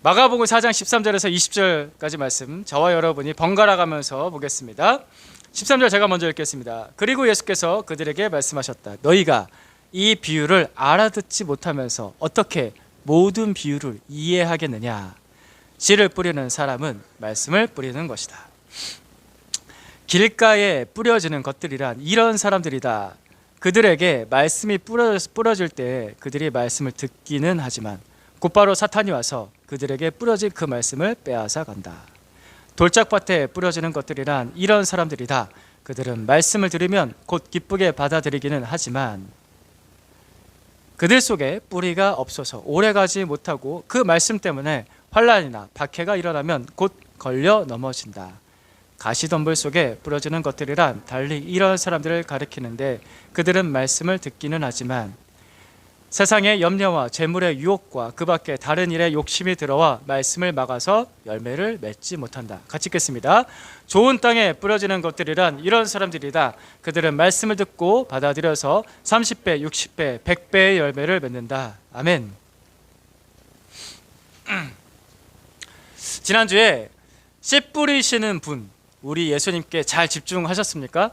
마가복음 4장 13절에서 20절까지 말씀 저와 여러분이 번갈아 가면서 보겠습니다. 13절 제가 먼저 읽겠습니다. 그리고 예수께서 그들에게 말씀하셨다. 너희가 이 비유를 알아듣지 못하면서 어떻게 모든 비유를 이해하겠느냐. 씨를 뿌리는 사람은 말씀을 뿌리는 것이다. 길가에 뿌려지는 것들이란 이런 사람들이다. 그들에게 말씀이 뿌려질 때 그들이 말씀을 듣기는 하지만 곧바로 사탄이 와서 그들에게 뿌려진 그 말씀을 빼앗아 간다. 돌짝밭에 뿌려지는 것들이란 이런 사람들이다. 그들은 말씀을 들으면 곧 기쁘게 받아들이기는 하지만 그들 속에 뿌리가 없어서 오래가지 못하고 그 말씀 때문에 환난이나 박해가 일어나면 곧 걸려 넘어진다. 가시덤불 속에 뿌려지는 것들이란 달리 이런 사람들을 가리키는데 그들은 말씀을 듣기는 하지만 세상의 염려와 재물의 유혹과 그 밖에 다른 일에 욕심이 들어와 말씀을 막아서 열매를 맺지 못한다. 같이 읽겠습니다. 좋은 땅에 뿌려지는 것들이란 이런 사람들이다. 그들은 말씀을 듣고 받아들여서 30배, 60배, 100배의 열매를 맺는다. 아멘. 지난주에 씨 뿌리시는 분, 우리 예수님께 잘 집중하셨습니까?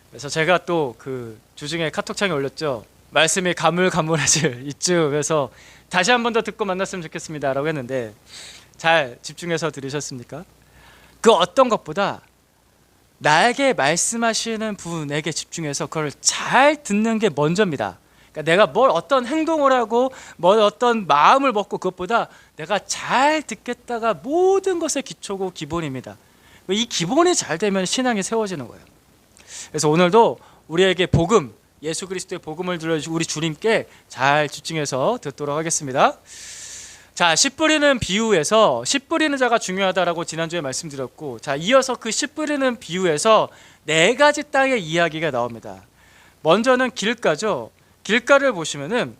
그래서 제가 또 그 주중에 카톡창에 올렸죠. 말씀이 가물가물해질 이쯤에서 다시 한 번 더 듣고 만났으면 좋겠습니다 라고 했는데 잘 집중해서 들으셨습니까? 그 어떤 것보다 나에게 말씀하시는 분에게 집중해서 그걸 잘 듣는 게 먼저입니다. 그러니까 내가 뭘 어떤 행동을 하고 뭘 어떤 마음을 먹고 그것보다 내가 잘 듣겠다가 모든 것의 기초고 기본입니다. 이 기본이 잘 되면 신앙이 세워지는 거예요. 그래서 오늘도 우리에게 복음, 예수 그리스도의 복음을 들려주신 우리 주님께 잘 집중해서 듣도록 하겠습니다. 자, 씨 뿌리는 비유에서 씨 뿌리는 자가 중요하다라고 지난주에 말씀드렸고, 자, 이어서 그 씨 뿌리는 비유에서 네 가지 땅의 이야기가 나옵니다. 먼저는 길가죠. 길가를 보시면은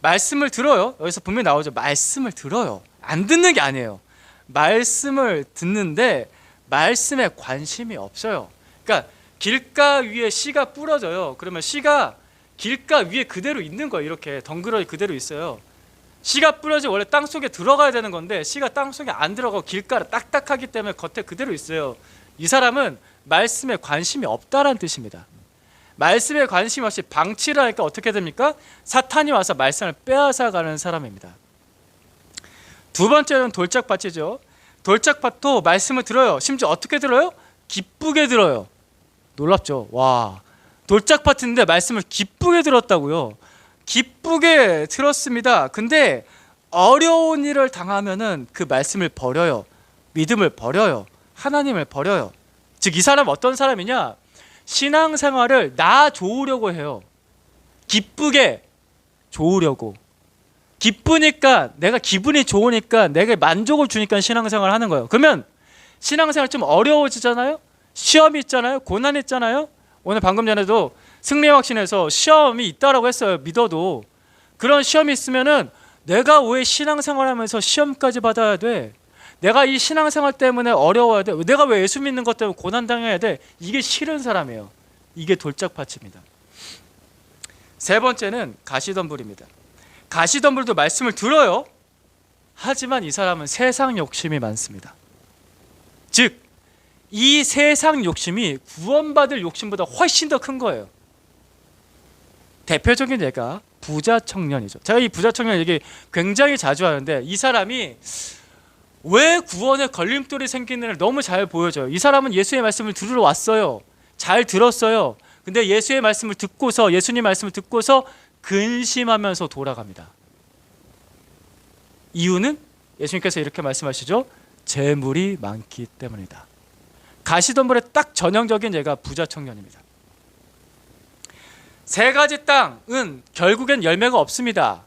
말씀을 들어요. 여기서 분명히 나오죠. 말씀을 들어요. 안 듣는 게 아니에요. 말씀을 듣는데 말씀에 관심이 없어요. 그러니까 길가 위에 씨가 뿌려져요. 그러면 씨가 길가 위에 그대로 있는 거예요. 이렇게 덩그러니 그대로 있어요. 씨가 뿌려져 원래 땅 속에 들어가야 되는 건데 씨가 땅 속에 안 들어가고 길가를 딱딱하기 때문에 겉에 그대로 있어요. 이 사람은 말씀에 관심이 없다라는 뜻입니다. 말씀에 관심이 없이 방치를 하니까 어떻게 됩니까? 사탄이 와서 말씀을 빼앗아 가는 사람입니다. 두 번째는 돌짝밭이죠. 돌짝밭도 말씀을 들어요. 심지어 어떻게 들어요? 기쁘게 들어요. 놀랍죠? 와, 돌짝밭인데 말씀을 기쁘게 들었다고요. 기쁘게 들었습니다. 근데 어려운 일을 당하면은 그 말씀을 버려요. 믿음을 버려요. 하나님을 버려요. 즉 이 사람 어떤 사람이냐? 신앙생활을 나 좋으려고 해요. 기쁘게 좋으려고. 기쁘니까 내가 기분이 좋으니까 내게 만족을 주니까 신앙생활을 하는 거예요. 그러면 신앙생활 좀 어려워지잖아요. 시험이 있잖아요. 고난이 있잖아요. 오늘 방금 전에도 승리확신에서 시험이 있다라고 했어요. 믿어도. 그런 시험이 있으면은 내가 왜 신앙생활하면서 시험까지 받아야 돼? 내가 이 신앙생활 때문에 어려워야 돼? 내가 왜 예수 믿는 것 때문에 고난당해야 돼? 이게 싫은 사람이에요. 이게 돌짝밭입니다. 세 번째는 가시덤불입니다. 가시덤불도 말씀을 들어요. 하지만 이 사람은 세상 욕심이 많습니다. 즉 이 세상 욕심이 구원받을 욕심보다 훨씬 더 큰 거예요. 대표적인 예가 부자 청년이죠. 제가 이 부자 청년 얘기 굉장히 자주 하는데 이 사람이 왜 구원에 걸림돌이 생기는지를 너무 잘 보여줘요. 이 사람은 예수의 말씀을 들으러 왔어요. 잘 들었어요. 근데 예수의 말씀을 듣고서 예수님 말씀을 듣고서 근심하면서 돌아갑니다. 이유는 예수님께서 이렇게 말씀하시죠. 재물이 많기 때문이다. 가시덤불의 딱 전형적인 예가 부자 청년입니다. 세 가지 땅은 결국엔 열매가 없습니다.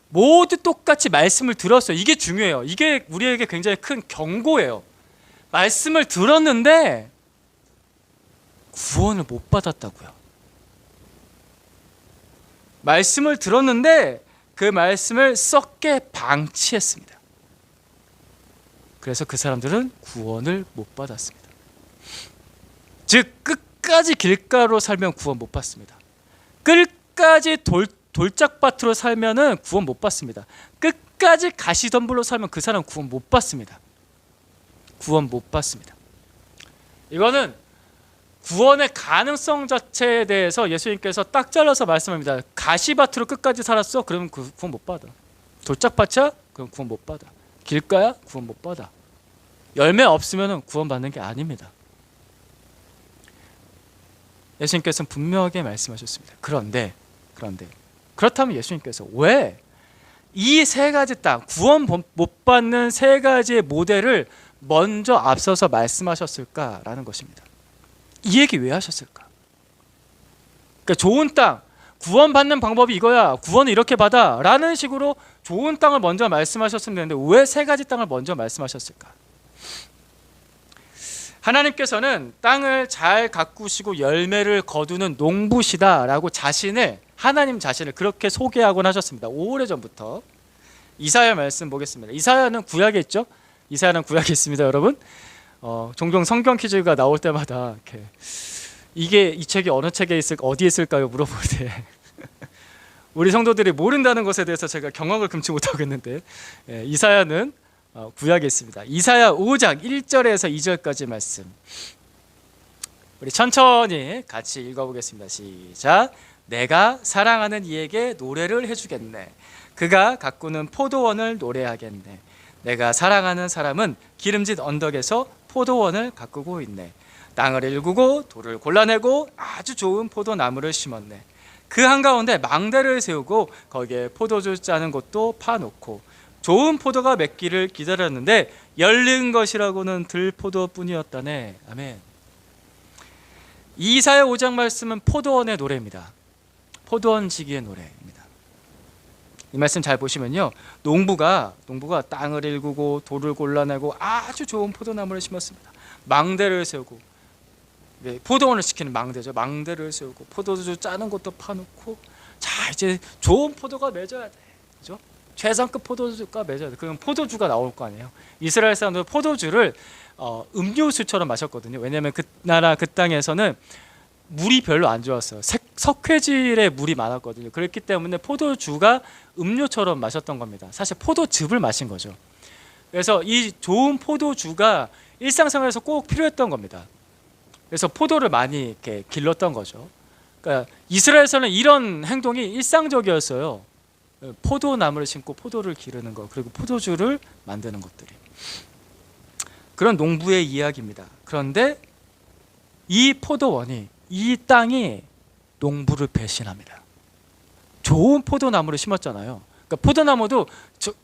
모두 똑같이 말씀을 들었어요. 이게 중요해요. 이게 우리에게 굉장히 큰 경고예요. 말씀을 들었는데 구원을 못 받았다고요. 말씀을 들었는데 그 말씀을 썩게 방치했습니다. 그래서 그 사람들은 구원을 못 받았습니다. 즉 끝까지 길가로 살면 구원 못 받습니다. 끝까지 돌짝밭으로 살면은 구원 못 받습니다. 끝까지 끝까지 가시덤불로 살면 그 사람 구원 못 받습니다. 구원 못 받습니다. 이거는 구원의 가능성 자체에 대해서 예수님께서 딱 잘라서 말씀합니다. 가시밭으로 끝까지 살았어? 그러면 그 구원 못 받아. 돌짝밭이야? 그럼 구원 못 받아. 길가야? 구원 못 받아. 열매 없으면 구원 받는 게 아닙니다. 예수님께서는 분명하게 말씀하셨습니다. 그런데 그렇다면 예수님께서 왜 이 세 가지 땅, 구원 못 받는 세 가지의 모델을 먼저 앞서서 말씀하셨을까라는 것입니다. 이 얘기 왜 하셨을까? 그러니까 좋은 땅, 구원 받는 방법이 이거야, 구원을 이렇게 받아 라는 식으로 좋은 땅을 먼저 말씀하셨으면 되는데 왜 세 가지 땅을 먼저 말씀하셨을까? 하나님께서는 땅을 잘 가꾸시고 열매를 거두는 농부시다라고 하나님 자신을 그렇게 소개하곤 하셨습니다. 오래전부터. 이사야 말씀 보겠습니다. 이사야는 구약에 있죠? 이사야는 구약에 있습니다, 여러분. 종종 성경 퀴즈가 나올 때마다 이렇게 이게 이 책이 어느 책에 있을까, 어디에 있을까요? 물어볼 때 우리 성도들이 모른다는 것에 대해서 제가 경악을 금치 못하겠는데, 이사야는 구약에 있습니다. 이사야 5장 1절에서 2절까지 말씀. 우리 천천히 같이 읽어보겠습니다. 시작. 내가 사랑하는 이에게 노래를 해주겠네. 그가 가꾸는 포도원을 노래하겠네. 내가 사랑하는 사람은 기름진 언덕에서 포도원을 가꾸고 있네. 땅을 일구고 돌을 골라내고 아주 좋은 포도나무를 심었네. 그 한가운데 망대를 세우고 거기에 포도주 짜는 곳도 파놓고 좋은 포도가 맺기를 기다렸는데 열린 것이라고는 들포도뿐이었다네. 아멘. 이사야 5장 말씀은 포도원의 노래입니다. 포도원 지기의 노래입니다. 이 말씀 잘 보시면요, 농부가 땅을 일구고 돌을 골라내고 아주 좋은 포도나무를 심었습니다. 망대를 세우고, 포도원을 지키는 망대죠. 망대를 세우고 포도주 짜는 것도 파놓고, 자 이제 좋은 포도가 맺어야 돼, 그죠? 최상급 포도주가 맺어야 돼. 그럼 포도주가 나올 거 아니에요. 이스라엘 사람들은 포도주를 음료수처럼 마셨거든요. 왜냐하면 그 나라 그 땅에서는 물이 별로 안 좋았어요. 석회질의 물이 많았거든요. 그렇기 때문에 포도주가 음료처럼 마셨던 겁니다. 사실 포도즙을 마신 거죠. 그래서 이 좋은 포도주가 일상생활에서 꼭 필요했던 겁니다. 그래서 포도를 많이 이렇게 길렀던 거죠. 그러니까 이스라엘에서는 이런 행동이 일상적이었어요. 포도나무를 심고 포도를 기르는 것, 그리고 포도주를 만드는 것들이. 그런 농부의 이야기입니다. 그런데 이 포도원이, 이 땅이 농부를 배신합니다. 좋은 포도나무를 심었잖아요. 그러니까 포도나무도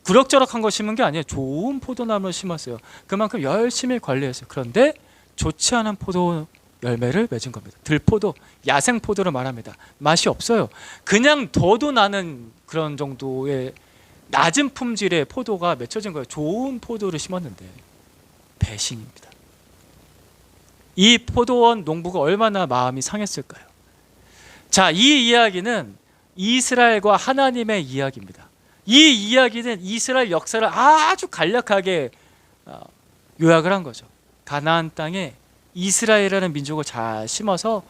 그럭저럭한 거 심은 게 아니에요. 좋은 포도나무를 심었어요. 그만큼 열심히 관리했어요. 그런데 좋지 않은 포도 열매를 맺은 겁니다. 들포도, 야생포도를 말합니다. 맛이 없어요. 그냥 더도 나는 그런 정도의 낮은 품질의 포도가 맺혀진 거예요. 좋은 포도를 심었는데 배신입니다. 이 포도원 농부가 얼마나 마음이 상했을까요? 자, 이 이야기는 이스라엘과 하나님의 이야기입니다. 이 이야기는 이스라엘 역사를 아주 간략하게 요약을 한 거죠. 가나안 땅에 이스라엘이라는 민족을 잘 심어서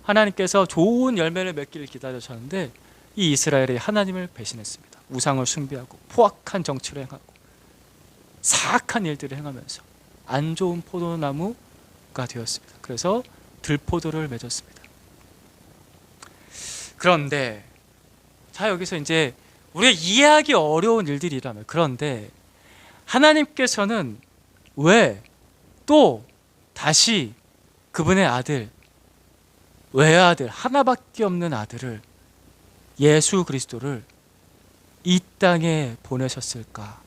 하나님께서 좋은 열매를 맺기를 기다리셨는데 이 이스라엘이 하나님을 배신했습니다. 우상을 숭배하고 포악한 정치를 행하고 사악한 일들을 행하면서 안 좋은 포도나무가 되었습니다. 그래서 들포도를 맺었습니다. 그런데 자, 여기서 이제 우리가 이해하기 어려운 일들이라면, 그런데 하나님께서는 왜 또 다시 그분의 아들, 외아들, 하나밖에 없는 아들을, 예수 그리스도를 이 땅에 보내셨을까?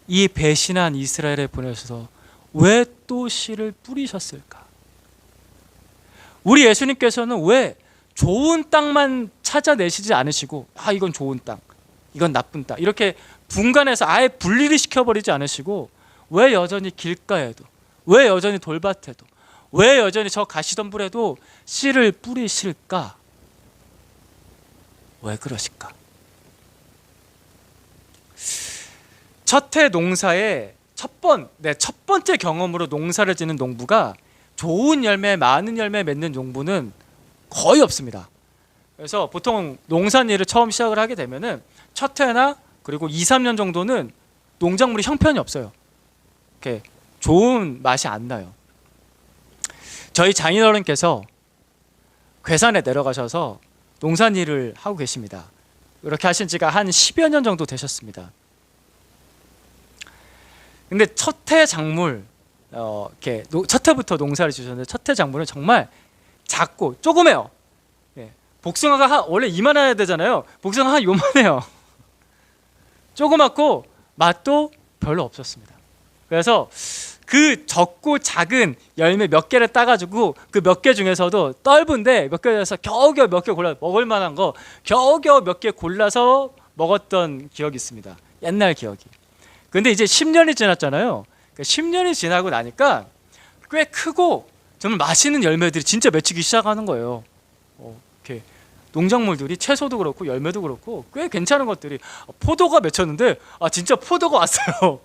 이 배신한 이스라엘에 보내셔서 왜 또 씨를 뿌리셨을까? 우리 예수님께서는 왜 좋은 땅만 찾아내시지 않으시고, 이건 좋은 땅, 이건 나쁜 땅, 이렇게 분간해서 아예 분리를 시켜버리지 않으시고, 왜 여전히 길가에도, 왜 여전히 돌밭에도, 왜 여전히 저 가시덤불에도 씨를 뿌리실까? 왜 그러실까? 첫해 농사의 첫 번째 경험으로 농사를 짓는 농부가 좋은 열매, 많은 열매 맺는 농부는 거의 없습니다. 그래서 보통 농산일을 처음 시작을 하게 되면은 첫 해나 그리고 2, 3년 정도는 농작물이 형편이 없어요. 이렇게 좋은 맛이 안 나요. 저희 장인어른께서 괴산에 내려가셔서 농산일을 하고 계십니다. 이렇게 하신 지가 한 10여 년 정도 되셨습니다. 근데 첫 해 작물 이렇게 첫 해부터 농사를 지셨는데 첫 해 작물은 정말 작고 조그매요. 예. 복숭아가 원래 이만해야 되잖아요. 복숭아가 한 요만해요. 조그맣고 맛도 별로 없었습니다. 그래서 그 적고 작은 열매 몇 개를 따가지고 그 몇 개 중에서도 떫은데 몇 개 중에서 겨우겨우 몇 개 골라 먹을 만한 거 겨우겨우 몇 개 골라서 먹었던 기억이 있습니다. 옛날 기억이. 근데 이제 10년이 지났잖아요. 10년이 지나고 나니까 꽤 크고 정말 맛있는 열매들이 진짜 맺히기 시작하는 거예요. 이렇게 농작물들이 채소도 그렇고 열매도 그렇고 꽤 괜찮은 것들이 포도가 맺혔는데 진짜 포도가 왔어요.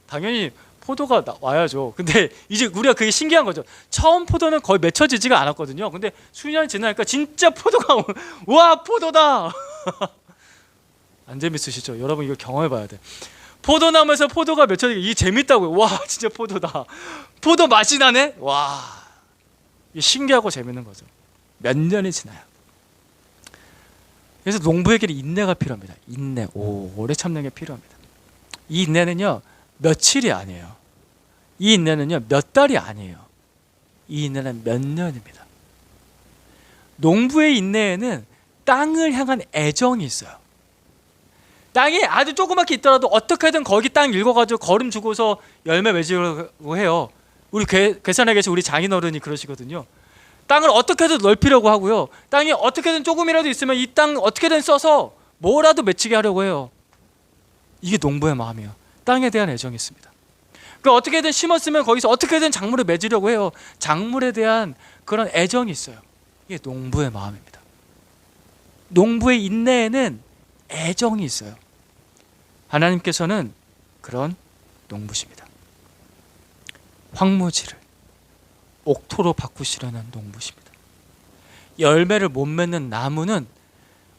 당연히 포도가 와야죠. 근데 이제 우리가 그게 신기한 거죠. 처음 포도는 거의 맺혀지지가 않았거든요. 근데 수년이 지나니까 진짜 포도가 와 포도다. 안 재밌으시죠? 여러분 이거 경험해 봐야 돼. 포도나무에서 포도가 맺혀지기 이게 재밌다고요. 와 진짜 포도다. 포도 맛이 나네. 와 이게 신기하고 재밌는 거죠. 몇 년이 지나요. 그래서 농부에게는 인내가 필요합니다. 인내. 오래 참는 게 필요합니다. 이 인내는요 며칠이 아니에요. 이 인내는요 몇 달이 아니에요. 이 인내는 몇 년입니다. 농부의 인내에는 땅을 향한 애정이 있어요. 땅이 아주 조그맣게 있더라도 어떻게든 거기 땅 읽어가지고 걸음 주고서 열매 맺으려고 해요. 우리 괴산에 계신 우리 장인어른이 그러시거든요. 땅을 어떻게든 넓히려고 하고요. 땅이 어떻게든 조금이라도 있으면 이 땅 어떻게든 써서 뭐라도 맺히게 하려고 해요. 이게 농부의 마음이에요. 땅에 대한 애정이 있습니다. 그 어떻게든 심었으면 거기서 어떻게든 작물을 맺으려고 해요. 작물에 대한 그런 애정이 있어요. 이게 농부의 마음입니다. 농부의 인내에는 애정이 있어요. 하나님께서는 그런 농부십니다. 황무지를 옥토로 바꾸시려는 농부십니다. 열매를 못 맺는 나무는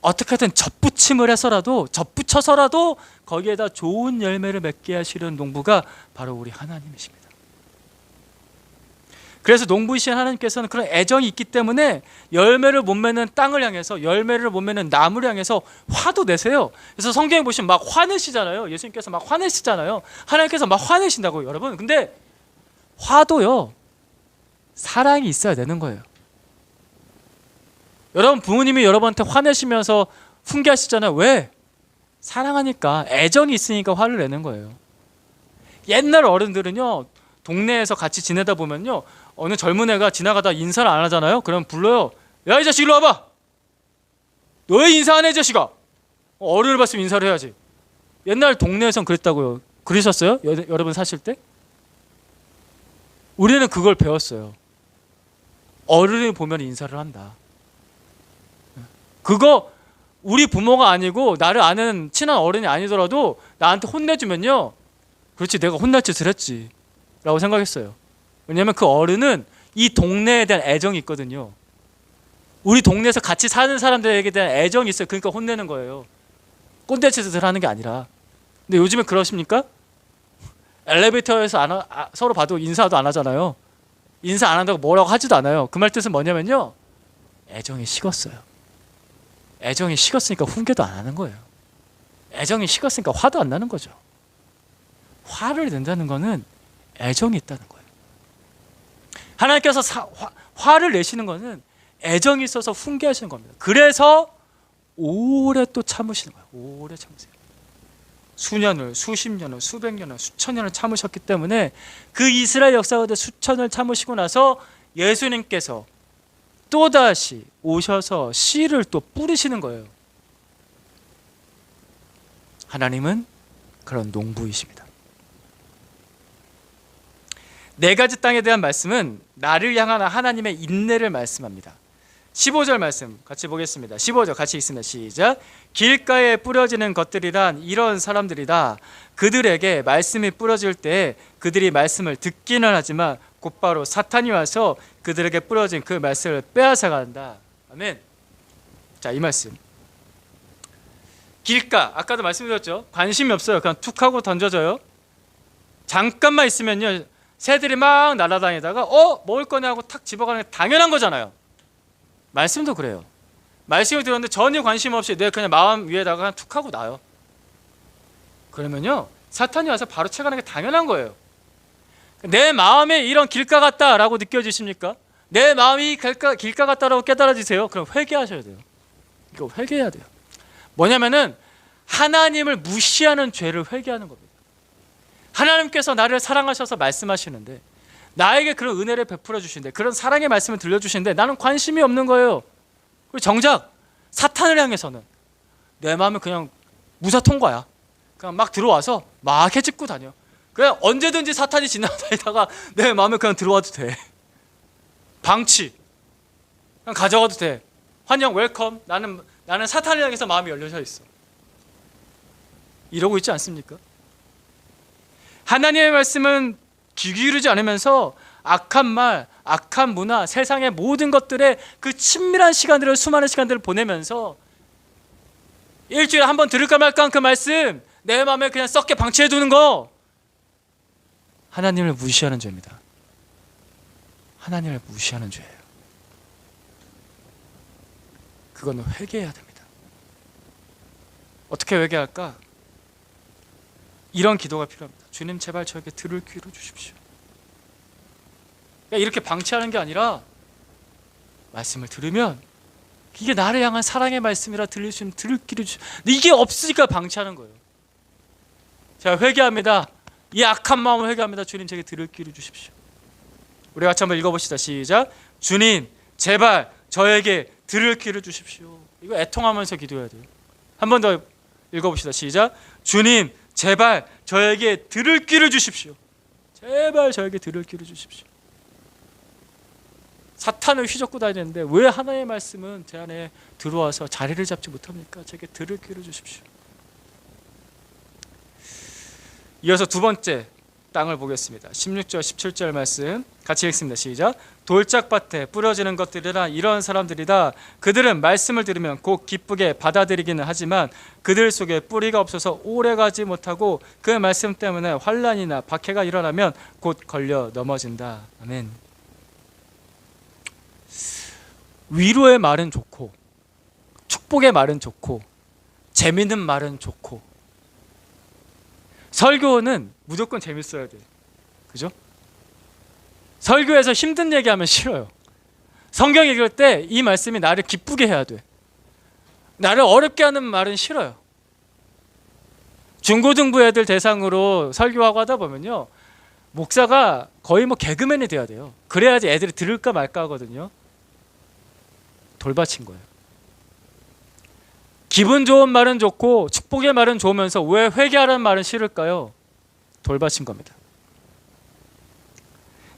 어떻게든 덧붙임을 해서라도 덧붙여서라도 거기에다 좋은 열매를 맺게 하시는 농부가 바로 우리 하나님이십니다. 그래서 농부이신 하나님께서는 그런 애정이 있기 때문에 열매를 못 맺는 땅을 향해서 열매를 못 맺는 나무를 향해서 화도 내세요. 그래서 성경에 보시면 막 화내시잖아요. 예수님께서 막 화내시잖아요. 하나님께서 막 화내신다고요, 여러분. 근데 화도요 사랑이 있어야 되는 거예요. 여러분 부모님이 여러분한테 화내시면서 훈계하시잖아요. 왜? 사랑하니까, 애정이 있으니까 화를 내는 거예요. 옛날 어른들은요 동네에서 같이 지내다 보면요 어느 젊은 애가 지나가다 인사를 안 하잖아요. 그럼 불러요. 야 이 자식 일로 와봐. 너 왜 인사 안 해 이 자식아. 어른을 봤으면 인사를 해야지. 옛날 동네에선 그랬다고요. 그러셨어요? 여러분 사실 때? 우리는 그걸 배웠어요. 어른을 보면 인사를 한다. 그거 우리 부모가 아니고 나를 아는 친한 어른이 아니더라도 나한테 혼내주면요 그렇지 내가 혼날 짓을 했지 라고 생각했어요. 왜냐하면 그 어른은 이 동네에 대한 애정이 있거든요. 우리 동네에서 같이 사는 사람들에게 대한 애정이 있어요. 그러니까 혼내는 거예요. 꼰대 짓을 하는 게 아니라. 근데 요즘에 그러십니까? 엘리베이터에서 서로 봐도 인사도 안 하잖아요. 인사 안 한다고 뭐라고 하지도 않아요. 그 말 뜻은 뭐냐면요 애정이 식었어요. 애정이 식었으니까 훈계도 안 하는 거예요. 애정이 식었으니까 화도 안 나는 거죠. 화를 낸다는 거는 애정이 있다는 거예요. 하나님께서 화를 내시는 거는 애정이 있어서 훈계하시는 겁니다. 그래서 오래 또 참으시는 거예요. 오래 참으세요. 수년을, 수십 년을, 수백 년을, 수천 년을 참으셨기 때문에 그 이스라엘 역사 가운데 수천을 참으시고 나서 예수님께서 또다시 오셔서 씨를 또 뿌리시는 거예요. 하나님은 그런 농부이십니다. 네 가지 땅에 대한 말씀은 나를 향한 하나님의 인내를 말씀합니다. 15절 말씀 같이 보겠습니다. 15절 같이 읽습니다. 시작. 길가에 뿌려지는 것들이란 이런 사람들이다. 그들에게 말씀이 뿌려질 때 그들이 말씀을 듣기는 하지만 곧바로 사탄이 와서 그들에게 뿌려진 그 말씀을 빼앗아간다. 아멘. 자, 이 말씀. 길가, 아까도 말씀드렸죠. 관심이 없어요. 그냥 툭 하고 던져져요. 잠깐만 있으면요, 새들이 막 날아다니다가 먹을 거냐고 탁 집어가는 게 당연한 거잖아요. 말씀도 그래요. 말씀을 들었는데 전혀 관심 없이 내 그냥 마음 위에다가 그냥 툭 하고 놔요. 그러면요, 사탄이 와서 바로 채가는 게 당연한 거예요. 내 마음에 이런 길가 같다라고 느껴지십니까? 내 마음이 길가 같다라고 깨달아지세요? 그럼 회개하셔야 돼요. 이거 회개해야 돼요. 뭐냐면은 하나님을 무시하는 죄를 회개하는 겁니다. 하나님께서 나를 사랑하셔서 말씀하시는데, 나에게 그런 은혜를 베풀어 주시는데, 그런 사랑의 말씀을 들려주시는데 나는 관심이 없는 거예요. 그리고 정작 사탄을 향해서는 내 마음은 그냥 무사 통과야. 그냥 막 들어와서 막 해집고 다녀. 그냥 언제든지 사탄이 지나다니다가 내 마음에 그냥 들어와도 돼. 방치 그냥 가져가도 돼. 환영, 웰컴. 나는 사탄을 향해서 마음이 열려져 있어. 이러고 있지 않습니까? 하나님의 말씀은 귀 기울이지 않으면서 악한 말, 악한 문화, 세상의 모든 것들에 그 친밀한 시간들을, 수많은 시간들을 보내면서 일주일에 한 번 들을까 말까 한 그 말씀 내 마음에 그냥 썩게 방치해 두는 거, 하나님을 무시하는 죄입니다. 하나님을 무시하는 죄예요. 그거는 회개해야 됩니다. 어떻게 회개할까? 이런 기도가 필요합니다. 주님, 제발 저에게 들을 귀를 주십시오. 이렇게 방치하는 게 아니라 말씀을 들으면 이게 나를 향한 사랑의 말씀이라 들릴 수 있는 들을 귀를 주십시오. 이게 없으니까 방치하는 거예요. 제가 회개합니다. 이 악한 마음을 회개합니다. 주님, 제게 들을 귀를 주십시오. 우리 같이 한번 읽어봅시다. 시작. 주님, 제발 저에게 들을 귀를 주십시오. 이거 애통하면서 기도해야 돼요. 한 번 더 읽어봅시다. 시작. 주님, 제발 저에게 들을 귀를 주십시오. 제발 저에게 들을 귀를 주십시오. 사탄을 휘젓고 다니는데 왜 하나님의 말씀은 제 안에 들어와서 자리를 잡지 못합니까? 제게 들을 귀를 주십시오. 이어서 두 번째 땅을 보겠습니다. 16절 17절 말씀 같이 읽습니다. 시작. 돌짝밭에 뿌려지는 것들이라 이런 사람들이다. 그들은 말씀을 들으면 곧 기쁘게 받아들이기는 하지만 그들 속에 뿌리가 없어서 오래가지 못하고 그 말씀 때문에 환난이나 박해가 일어나면 곧 걸려 넘어진다. 아멘. 위로의 말은 좋고 축복의 말은 좋고 재밌는 말은 좋고, 설교는 무조건 재밌어야 돼. 그죠? 설교에서 힘든 얘기하면 싫어요. 성경 읽을 때 이 말씀이 나를 기쁘게 해야 돼. 나를 어렵게 하는 말은 싫어요. 중고등부 애들 대상으로 설교하고 하다 보면요, 목사가 거의 개그맨이 돼야 돼요. 그래야지 애들이 들을까 말까 하거든요. 돌바친 거예요. 기분 좋은 말은 좋고 축복의 말은 좋으면서 왜 회개하라는 말은 싫을까요? 돌바친 겁니다.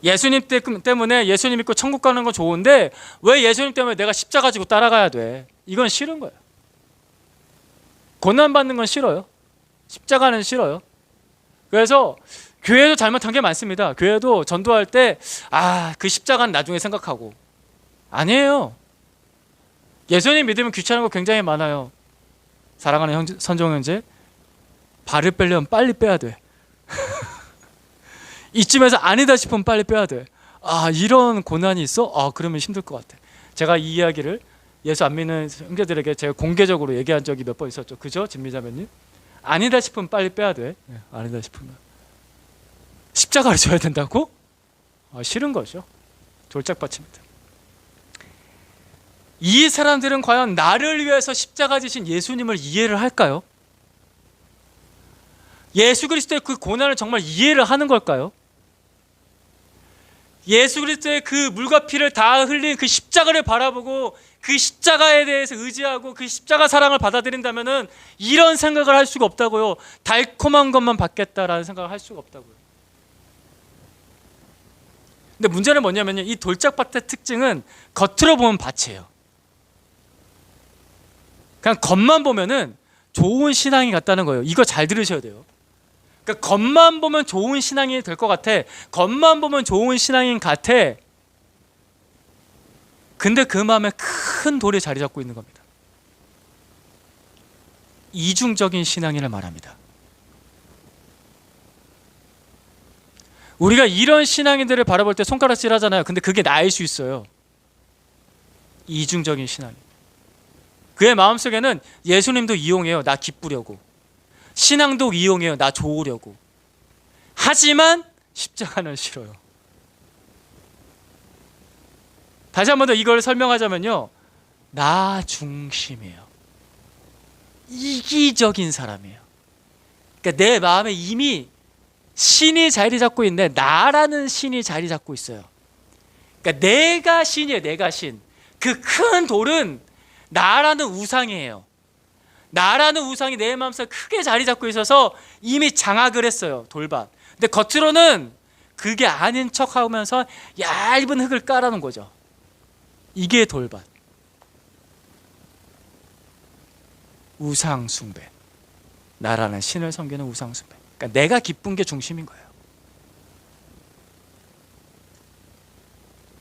예수님 때문에 예수님 믿고 천국 가는 건 좋은데 왜 예수님 때문에 내가 십자가 지고 따라가야 돼? 이건 싫은 거예요. 고난받는 건 싫어요. 십자가는 싫어요. 그래서 교회도 잘못한 게 많습니다. 교회도 전도할 때 그 십자가는 나중에 생각하고, 아니에요. 예수님 믿으면 귀찮은 거 굉장히 많아요. 사랑하는 선정 형제, 발을 빼려면 빨리 빼야 돼. 이쯤에서 아니다 싶으면 빨리 빼야 돼. 이런 고난이 있어? 그러면 힘들 것 같아. 제가 이 이야기를 예수 안 믿는 형제들에게 제가 공개적으로 얘기한 적이 몇 번 있었죠. 그죠? 진미자매님? 아니다 싶으면 빨리 빼야 돼. 아니다 싶으면. 십자가를 져야 된다고? 싫은 거죠. 돌짝밭입니다. 이 사람들은 과연 나를 위해서 십자가 지신 예수님을 이해를 할까요? 예수 그리스도의 그 고난을 정말 이해를 하는 걸까요? 예수 그리스도의 그 물과 피를 다 흘린 그 십자가를 바라보고 그 십자가에 대해서 의지하고 그 십자가 사랑을 받아들인다면 이런 생각을 할 수가 없다고요. 달콤한 것만 받겠다라는 생각을 할 수가 없다고요. 근데 문제는 뭐냐면요, 이 돌짝밭의 특징은 겉으로 보면 밭이에요. 그냥 겉만 보면은 좋은 신앙이 같다는 거예요. 이거 잘 들으셔야 돼요. 그러니까 겉만 보면 좋은 신앙이 될 것 같아. 겉만 보면 좋은 신앙인 같아. 근데 그 마음에 큰 돌이 자리 잡고 있는 겁니다. 이중적인 신앙인을 말합니다. 우리가 이런 신앙인들을 바라볼 때 손가락질 하잖아요. 근데 그게 나일 수 있어요. 이중적인 신앙인. 그의 마음속에는 예수님도 이용해요. 나 기쁘려고. 신앙도 이용해요. 나 좋으려고. 하지만 십자가는 싫어요. 다시 한 번 더 이걸 설명하자면요, 나 중심이에요. 이기적인 사람이에요. 그러니까 내 마음에 이미 신이 자리 잡고 있는데 나라는 신이 자리 잡고 있어요. 그러니까 내가 신이에요. 내가 신. 그 큰 돌은 나라는 우상이에요. 나라는 우상이 내 마음속에 크게 자리 잡고 있어서 이미 장악을 했어요. 돌밭. 근데 겉으로는 그게 아닌 척하면서 얇은 흙을 깔아놓은 거죠. 이게 돌밭. 우상 숭배. 나라는 신을 섬기는 우상 숭배. 그러니까 내가 기쁜 게 중심인 거예요.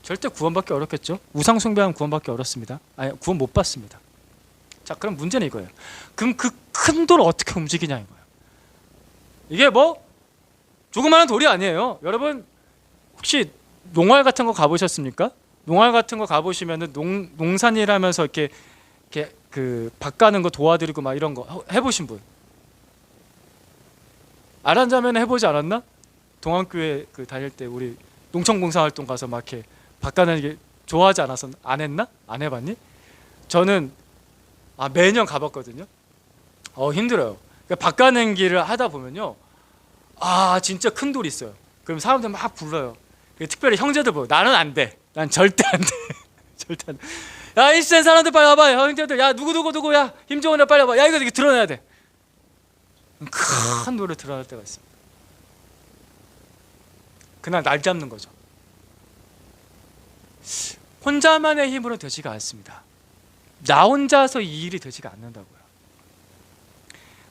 절대 구원받기 어렵겠죠? 우상 숭배하면 구원받기 어렵습니다. 아니, 구원 못 받습니다. 자, 그럼 문제는 이거예요. 그럼 그 큰 돌을 어떻게 움직이냐 이거예요. 이게 뭐 조그마한 돌이 아니에요. 여러분 혹시 농활 같은 거 가보셨습니까? 농활 같은 거 가보시면은 농산일 하면서 이렇게 그 밭 가는 거 도와드리고 막 이런 거 해보신 분? 아란자면 해보지 않았나? 동안교회 그 다닐 때 우리 농촌봉사활동 가서 막 이렇게 밭 가는 게 좋아하지 않아서 안 했나? 안 해봤니? 저는 매년 가봤거든요. 힘들어요. 그러니까 밭 가는 길을 하다 보면요, 진짜 큰 돌이 있어요. 그럼 사람들 막 불러요. 특별히 형제들 보고 나는 안 돼. 난 절대 안 돼. 절대 안 돼. 야, 이센 사람들 빨리 와봐. 형제들, 야 누구 야 힘 좋은 애 빨리 와봐. 야 이거 드러내야 돼. 큰 돌을 드러낼 때가 있습니다. 그날 날 잡는 거죠. 혼자만의 힘으로 되지가 않습니다. 나 혼자서 이 일이 되지가 않는다고요.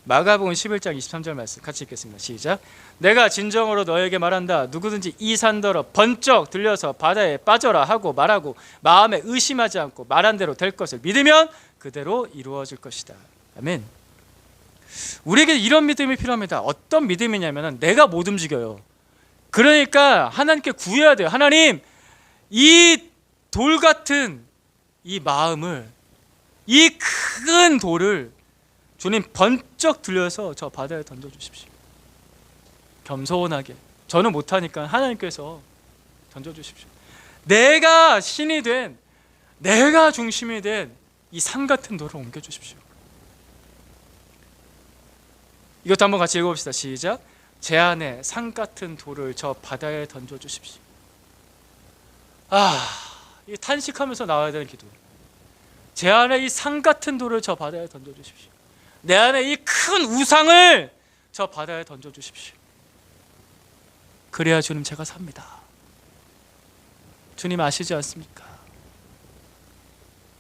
마가복음 11장 23절 말씀 같이 읽겠습니다. 시작. 내가 진정으로 너에게 말한다. 누구든지 이 산더러 번쩍 들려서 바다에 빠져라 하고 말하고 마음에 의심하지 않고 말한 대로 될 것을 믿으면 그대로 이루어질 것이다. 아멘. 우리에게 이런 믿음이 필요합니다. 어떤 믿음이냐면 내가 못 움직여요. 그러니까 하나님께 구해야 돼요. 하나님, 이 돌 같은 이 마음을, 이 큰 돌을 주님 번쩍 들려서 저 바다에 던져주십시오. 겸손하게. 저는 못하니까 하나님께서 던져주십시오. 내가 신이 된, 내가 중심이 된 이 산 같은 돌을 옮겨주십시오. 이것도 한번 같이 읽어봅시다. 시작. 제 안에 산 같은 돌을 저 바다에 던져주십시오. 이 탄식하면서 나와야 되는 기도. 제 안에 이 산 같은 돌을 저 바다에 던져주십시오. 내 안에 이 큰 우상을 저 바다에 던져주십시오. 그래야 주님 제가 삽니다. 주님 아시지 않습니까?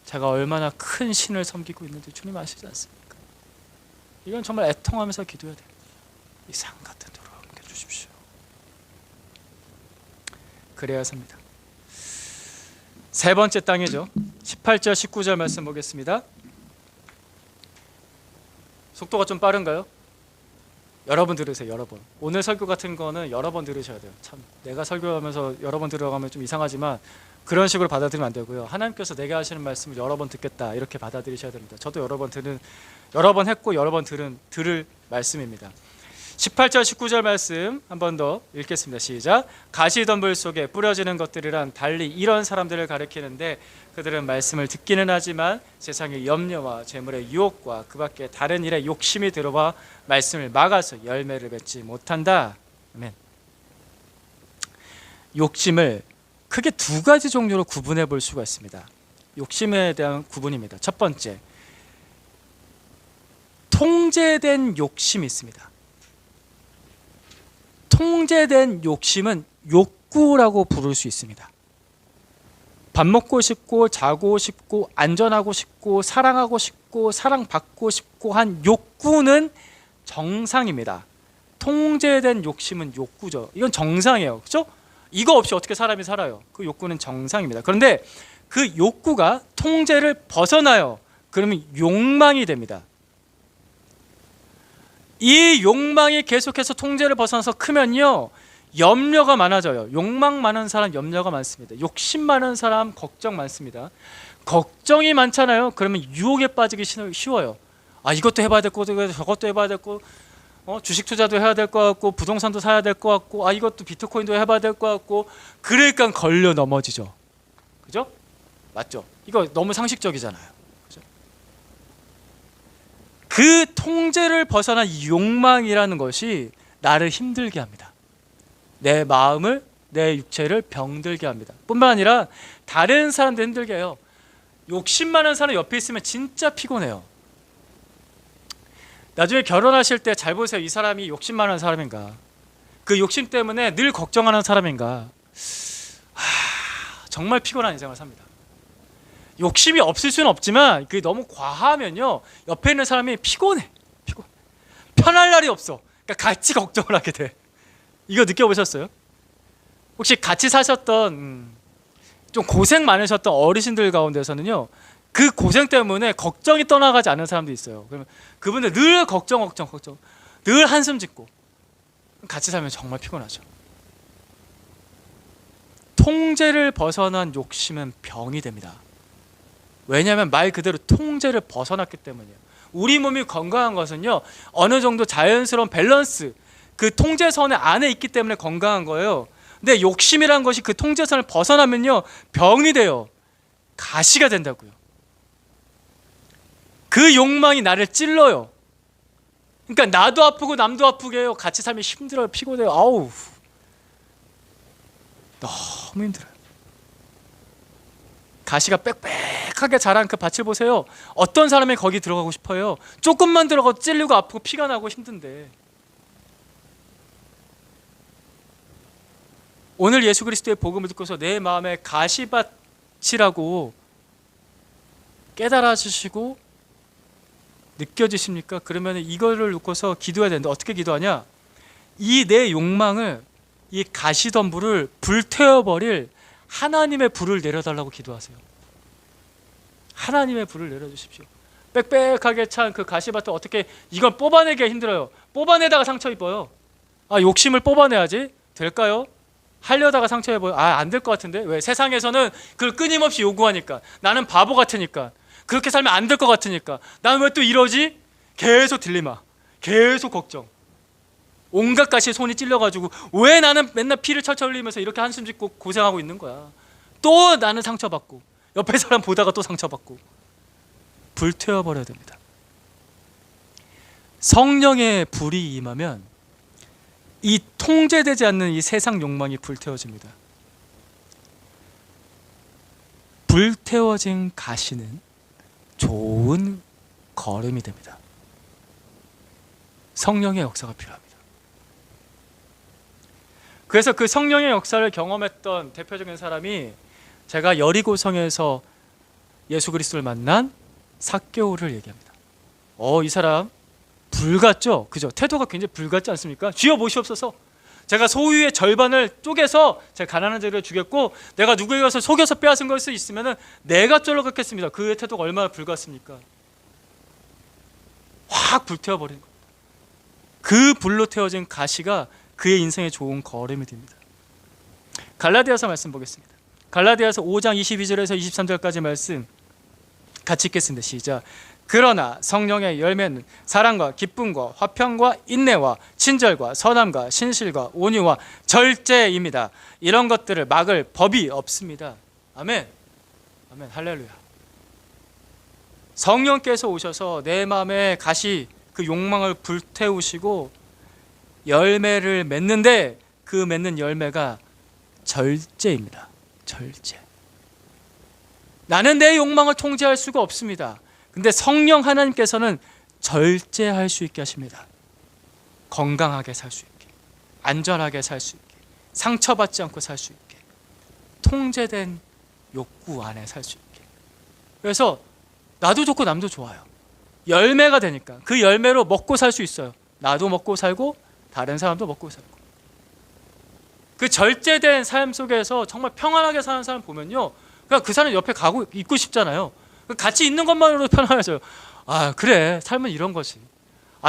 제가 얼마나 큰 신을 섬기고 있는지 주님 아시지 않습니까? 이건 정말 애통하면서 기도해야 돼요. 이 산 같은 돌을 옮겨주십시오. 그래야 삽니다. 세 번째 땅이죠. 18절 19절 말씀 보겠습니다. 속도가 좀 빠른가요? 여러 번 들으세요. 여러 번. 오늘 설교 같은 거는 여러 번 들으셔야 돼요. 참 내가 설교하면서 여러 번 들어가면 좀 이상하지만 그런 식으로 받아들이면 안 되고요. 하나님께서 내가 하시는 말씀을 여러 번 듣겠다 이렇게 받아들이셔야 됩니다. 저도 여러 번 했고 여러 번 들을 말씀입니다. 18절 19절 말씀 한 번 더 읽겠습니다. 시작. 가시덤불 속에 뿌려지는 것들이란 달리 이런 사람들을 가리키는데 그들은 말씀을 듣기는 하지만 세상의 염려와 재물의 유혹과 그 밖에 다른 일에 욕심이 들어와 말씀을 막아서 열매를 맺지 못한다. 아멘. 욕심을 크게 두 가지 종류로 구분해 볼 수가 있습니다. 욕심에 대한 구분입니다. 첫 번째, 통제된 욕심이 있습니다. 통제된 욕심은 욕구라고 부를 수 있습니다. 밥 먹고 싶고 자고 싶고 안전하고 싶고 사랑하고 싶고 사랑받고 싶고 한 욕구는 정상입니다. 통제된 욕심은 욕구죠. 이건 정상이에요. 그렇죠? 이거 없이 어떻게 사람이 살아요? 그 욕구는 정상입니다. 그런데 그 욕구가 통제를 벗어나요. 그러면 욕망이 됩니다. 이 욕망이 계속해서 통제를 벗어나서 크면요, 염려가 많아져요. 욕망 많은 사람 염려가 많습니다. 욕심 많은 사람 걱정 많습니다. 걱정이 많잖아요. 그러면 유혹에 빠지기 쉬워요. 아, 이것도 해봐야 될 거고 저것도 해봐야 될 거고, 주식 투자도 해야 될 것 같고, 부동산도 사야 될 것 같고, 아, 이것도 비트코인도 해봐야 될 것 같고, 그러니까 걸려 넘어지죠. 그죠? 맞죠? 이거 너무 상식적이잖아요. 그죠? 그 통제를 벗어난 이 욕망이라는 것이 나를 힘들게 합니다. 내 마음을, 내 육체를 병들게 합니다. 뿐만 아니라 다른 사람도 힘들게 해요. 욕심 많은 사람 옆에 있으면 진짜 피곤해요. 나중에 결혼하실 때 잘 보세요. 이 사람이 욕심 많은 사람인가, 그 욕심 때문에 늘 걱정하는 사람인가. 정말 피곤한 인생을 삽니다. 욕심이 없을 수는 없지만 그게 너무 과하면요, 옆에 있는 사람이 피곤해. 편할 날이 없어. 그러니까 같이 걱정을 하게 돼. 이거 느껴보셨어요? 혹시 같이 사셨던 좀 고생 많으셨던 어르신들 가운데서는요, 그 고생 때문에 걱정이 떠나가지 않는 사람도 있어요. 그러면 그분들 늘 걱정, 늘 한숨 짓고. 같이 살면 정말 피곤하죠. 통제를 벗어난 욕심은 병이 됩니다. 왜냐하면 말 그대로 통제를 벗어났기 때문이에요. 우리 몸이 건강한 것은요, 어느 정도 자연스러운 밸런스, 그 통제선 안에 있기 때문에 건강한 거예요. 근데 욕심이란 것이 그 통제선을 벗어나면요, 병이 돼요. 가시가 된다고요. 그 욕망이 나를 찔러요. 그러니까 나도 아프고 남도 아프게 해요. 같이 살면 힘들어요. 피곤해요. 아우, 너무 힘들어요. 가시가 빽빽하게 자란 그 밭을 보세요. 어떤 사람이 거기 들어가고 싶어요? 조금만 들어가도 찔리고 아프고 피가 나고 힘든데. 오늘 예수 그리스도의 복음을 듣고서 내 마음에 가시밭이라고 깨달아 주시고 느껴지십니까? 그러면 이거를 놓고서 기도해야 되는데 어떻게 기도하냐? 이 내 욕망을, 이 가시덤불을 불태워버릴 하나님의 불을 내려달라고 기도하세요. 하나님의 불을 내려주십시오. 빽빽하게 찬 그 가시밭을 어떻게, 이건 뽑아내기가 힘들어요. 뽑아내다가 상처 입어요. 아, 욕심을 뽑아내야지. 될까요? 하려다가 상처 입어요. 아, 안 될 것 같은데. 왜? 세상에서는 그걸 끊임없이 요구하니까. 나는 바보 같으니까. 그렇게 살면 안 될 것 같으니까. 나는 왜 또 이러지? 계속 딜레마, 계속 걱정. 온갖 가시에 손이 찔려가지고 왜 나는 맨날 피를 철철 흘리면서 이렇게 한숨 짓고 고생하고 있는 거야. 또 나는 상처받고, 옆에 사람 보다가 또 상처받고. 불태워버려야 됩니다. 성령의 불이 임하면 이 통제되지 않는 이 세상 욕망이 불태워집니다. 불태워진 가시는 좋은 거름이 됩니다. 성령의 역사가 필요합니다. 그래서 그 성령의 역사를 경험했던 대표적인 사람이, 제가 여리고성에서 예수 그리스도를 만난 삭개오를 얘기합니다. 이 사람 불같죠? 그죠? 태도가 굉장히 불같지 않습니까? 주여 모시옵소서. 제가 소유의 절반을 쪼개서 제가 가난한 자를 주겠고, 내가 누구에게 가서 속여서 빼앗은 것이 있으면 내가 쫄러갖겠습니다. 그의 태도가 얼마나 불같습니까? 확 불태워버린 겁니다. 그 불로 태워진 가시가 그의 인생에 좋은 거름이 됩니다. 갈라디아서 말씀 보겠습니다. 갈라디아서 5장 22절에서 23절까지 말씀 같이 읽겠습니다. 시작. 그러나 성령의 열매는 사랑과 기쁨과 화평과 인내와 친절과 선함과 신실과 온유와 절제입니다. 이런 것들을 막을 법이 없습니다. 아멘. 아멘. 할렐루야. 성령께서 오셔서 내 마음의 가시, 그 욕망을 불태우시고 열매를 맺는데, 그 맺는 열매가 절제입니다. 절제. 나는 내 욕망을 통제할 수가 없습니다. 근데 성령 하나님께서는 절제할 수 있게 하십니다. 건강하게 살 수 있게, 안전하게 살 수 있게, 상처받지 않고 살 수 있게, 통제된 욕구 안에 살 수 있게. 그래서 나도 좋고 남도 좋아요. 열매가 되니까 그 열매로 먹고 살 수 있어요. 나도 먹고 살고 다른 사람도 먹고 살고. 그 절제된 삶 속에서 정말 평안하게 사는 사람 보면요, 그냥 그 사람 옆에 가고 있고 싶잖아요. 같이 있는 것만으로도 편안해져요. 아, 그래, 삶은 이런 거지.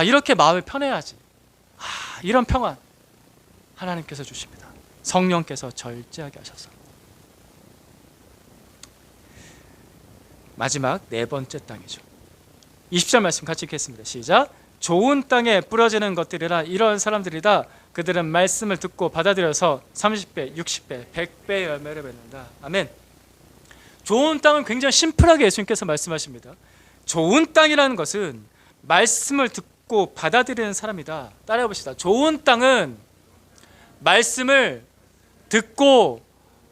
이렇게 마음이 편해야지. 이런 평안 하나님께서 주십니다. 성령께서 절제하게 하셔서. 마지막 네 번째 땅이죠. 20절 말씀 같이 읽겠습니다. 시작. 좋은 땅에 뿌려지는 것들이라 이런 사람들이다. 그들은 말씀을 듣고 받아들여서 30배, 60배, 100배 열매를 맺는다. 아멘. 좋은 땅은 굉장히 심플하게 예수님께서 말씀하십니다. 좋은 땅이라는 것은 말씀을 듣고 받아들이는 사람이다. 따라해 봅시다. 좋은 땅은 말씀을 듣고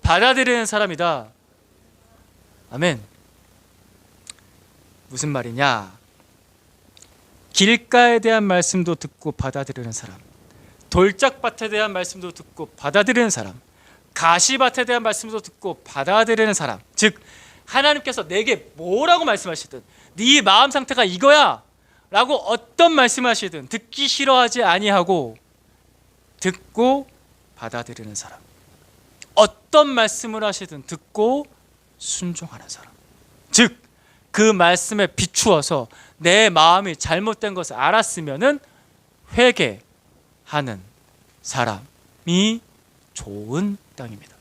받아들이는 사람이다. 아멘. 무슨 말이냐? 길가에 대한 말씀도 듣고 받아들이는 사람, 돌짝밭에 대한 말씀도 듣고 받아들이는 사람, 가시밭에 대한 말씀도 듣고 받아들이는 사람, 즉 하나님께서 내게 뭐라고 말씀하시든 네 마음 상태가 이거야 라고 어떤 말씀하시든 듣기 싫어하지 아니하고 듣고 받아들이는 사람, 어떤 말씀을 하시든 듣고 순종하는 사람, 즉 그 말씀에 비추어서 내 마음이 잘못된 것을 알았으면은 회개하는 사람이 좋은 땅입니다.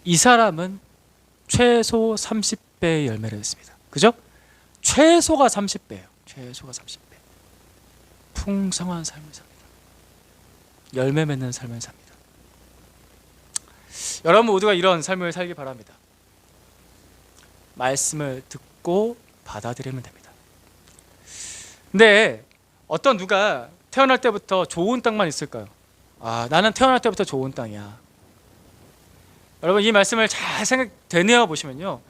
이 사람은 최소 30배의 열매를 냈습니다. 그죠? 최소가 30배예요. 최소가 30배. 풍성한 삶을 삽니다. 열매 맺는 삶을 삽니다. 여러분 모두가 이런 삶을 살기 바랍니다. 말씀을 듣고 받아들이면 됩니다. 근데 어떤 누가 태어날 때부터 좋은 땅만 있을까요? 나는 태어날 때부터 좋은 땅이야. 여러분 이 말씀을 잘 되뇌어 보시면요,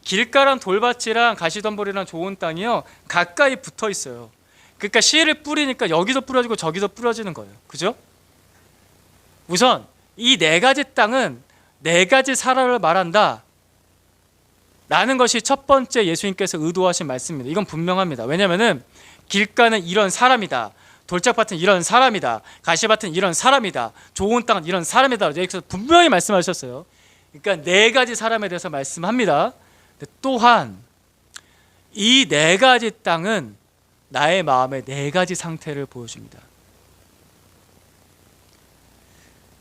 길가랑 돌밭이랑 가시덤불이랑 좋은 땅이요 가까이 붙어 있어요. 그러니까 씨를 뿌리니까 여기도 뿌려지고 저기도 뿌려지는 거예요. 그죠? 우선 이 네 가지 땅은 네 가지 사람을 말한다 라는 것이 첫 번째 예수님께서 의도하신 말씀입니다. 이건 분명합니다. 왜냐하면 길가는 이런 사람이다, 돌짝밭은 이런 사람이다, 가시밭은 이런 사람이다, 좋은 땅은 이런 사람이다. 여기서 분명히 말씀하셨어요. 그러니까 네 가지 사람에 대해서 말씀합니다. 또한 이 네 가지 땅은 나의 마음의 네 가지 상태를 보여줍니다.